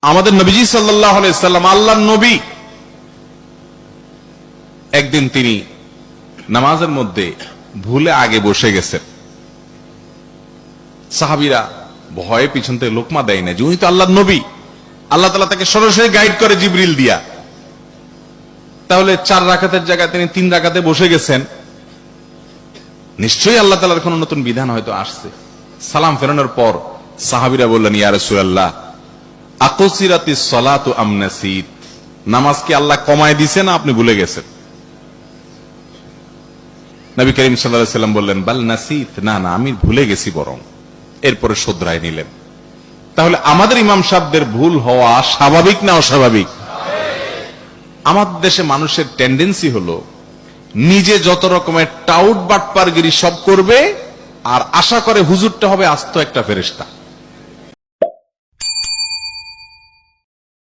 আমাদের নবীজি সাল্লাল্লাহু আলাইহি সাল্লাম আল্লাহর নবী, একদিন তিনি নামাজের মধ্যে ভুলে আগে বসে গেছেন। সাহাবীরা ভয়ে পিছন থেকে লোকমা দেয় না, যে উনি তো আল্লাহর নবী, আল্লাহ তাআলা তাকে সরাসরি গাইড করে জিবরিল দিয়া। তাহলে 4 রাকাতের জায়গায় তিনি 3 রাকাতে বসে গেছেন, নিশ্চয়ই আল্লাহ তাআলার কোন নতুন বিধান হয়তো আসছে। সালাম ফেরানোর পর সাহাবীরা বললেন, ইয়া রাসূলুল্লাহ আকুসিরাতিস সালাতু আম নাসিত, নামাজ কি আল্লাহ কমায় দিয়েছে না আপনি ভুলে গেছেন? নবী করিম সাল্লাল্লাহু আলাইহি সাল্লাম বললেন, বাল নাসিত, না না আমি ভুলে গেছি বরং। এরপরে শুধরায় নিলেন। তাহলে আমাদের ইমাম সাহেবদের ভুল হওয়া স্বাভাবিক না অস্বাভাবিক? আমাদের দেশে মানুষের টেন্ডেন্সি হলো নিজে যত রকমের টাউট বাটপারগিরি সব করবে আর আশা করে হুজুরটা হবে আস্ত একটা ফেরেশতা।